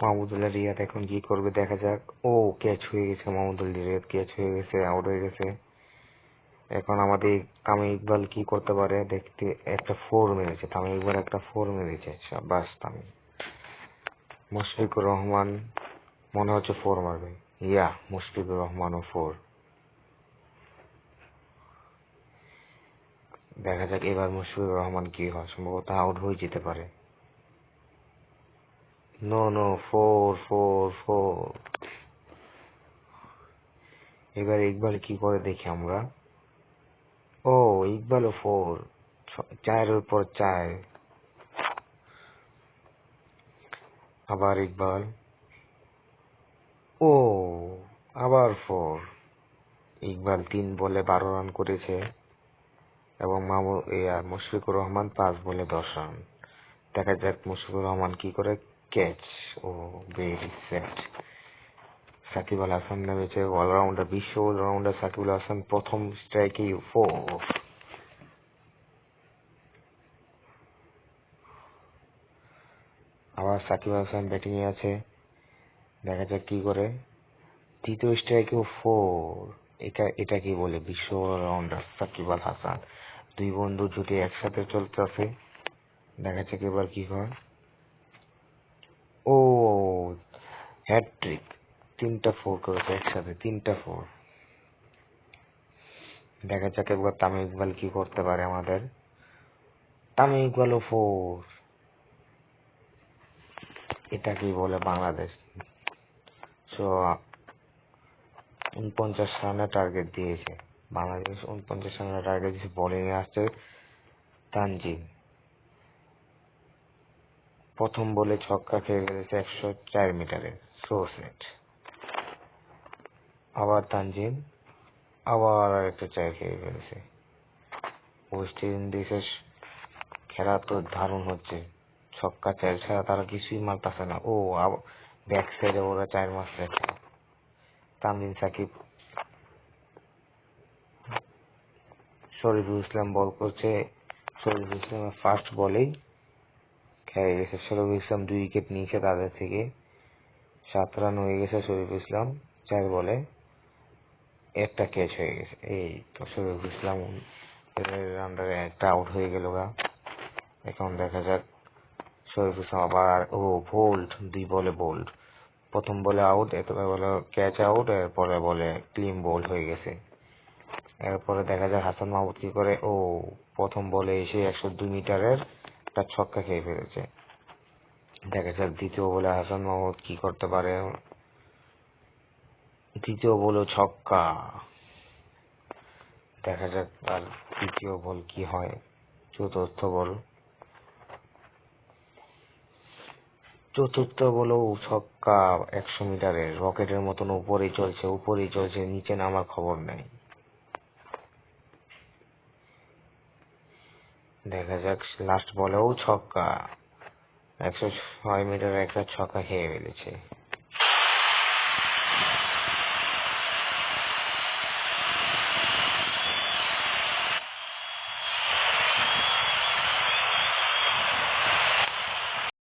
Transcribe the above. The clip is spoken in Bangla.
মাহমুদুল্লাহ রিয়াদ এখন কি করবে দেখা যাক। ও ক্যাচ হয়ে গেছে, মাহমুদুল্লাহ রিয়াদ ক্যাচ হয়ে গেছে, আউট হয়ে গেছে। এখন আমাদের তামিম ইকবাল কি করতে পারে দেখতে। একটা ফোর মেরেছে তামিম ইকবাল, একটা ফোর মেরেছে। বাস তামিম। মুশফিকুর রহমান মনে হচ্ছে ফোর মারবে। মুশফিকুর রহমানও ফোর। দেখা যাক এবার মুশফিকুর রহমান কি হয়, সম্ভবত আউট হয়ে যেতে পারে। No no, four four four. এবার ইকবাল কি করে দেখি আমরা। ও ইকবালও ফোর। চারের উপর চার। আবার ইকবাল। ও আবার ফোর। ইকবাল 3 বলে 12 রান করেছে এবং মুশফিকুর রহমান 5 বলে 10 রান। দেখা যাক মুশফিকুর রহমান কি করে। ক্যাচ। ও ভেরি সেট। সাকিব আল হাসান নেমেছে, অলরাউন্ডার, বিশ্ব অলরাউন্ডার সাকিব আল হাসান প্রথম স্ট্রাইকে ফোর। আবার সাকিব আল হাসান ব্যাটিং এ আছে, দেখা যাক কি করে। তৃতীয় স্ট্রাইকেও ফোর। এটা কি বলে, বিশ্ব অলরাউন্ডার সাকিব আল হাসান। দুই বন্ধু জুটি একসাথে চলতেছে, দেখা যাক এবার কি হয়। ও হ্যাটট্রিক, 3টা ফোর করেছে একসাথে, 3টা ফোর। দেখা যাক একবার তামিম ইকবাল কি করতে পারে আমাদের। তামিম ইকবালও ফোর। এটা কি বলে বাংলাদেশ। 49 রানের টার্গেট দিয়েছে বাংলাদেশ, 49 রানের টার্গেট দিয়েছে। বোলিং এ আসছে তানজিম। প্রথম বলে ছক্কা খেয়ে ফেলেছে 104 মিটারে, সো সেট। আবার তানজিম, আবার একটা চার খেয়ে ফেলেছে। ওয়েস্ট ইন্ডিজের খেলা তো দারুণ হচ্ছে, ছক্কা চার ছাড়া তারা কিছুই মারতেছে না। ও ব্যাক সাইডে ওরা চার মারছে। তানজিম সাকিব। শরীফুল ইসলাম বল করছে, শরীফুল ইসলামের ফার্স্ট বলেই খেয়ে গেছে। শরীফুল ইসলাম 2 উইকেট নিয়েছে তাদের থেকে, 7 রান হয়ে গেছে। শরীফুল ইসলাম 4 বলে একটা ক্যাচ হয়ে গেছে। এই তো শরীফুল ইসলাম আন্ডারে একটা আউট হয়ে গেল গা। এখন দেখা যাক শরীফুল ইসলাম আবার। বোল্ড, 2 বলে বোল্ড। প্রথম বলে আউট, এরপরে বলে ক্যাচ আউট, এরপরে বলে ক্লিন বোল্ড হয়ে গেছে। এরপরে দেখা যায় হাসান মাহমুদ কি করে। প্রথম বলে এসে 102 মিটারের একটা ছক্কা খেয়ে ফেলেছে। দেখা যাক দ্বিতীয় বলে হাসান মাহমুদ কি করতে পারে। দ্বিতীয় বলে ছক্কা। দেখা যাক তার তৃতীয় বল কি হয়। চতুর্থ বলেও ছক্কা, 100 মিটারের রকেটের মতন উপরেই চলছে, নিচে নামার খবর নেই। দেখা যাক লাস্ট বলেও ছক্কা, 106 মিটারের একটা ছক্কা খেয়ে ফেলেছে।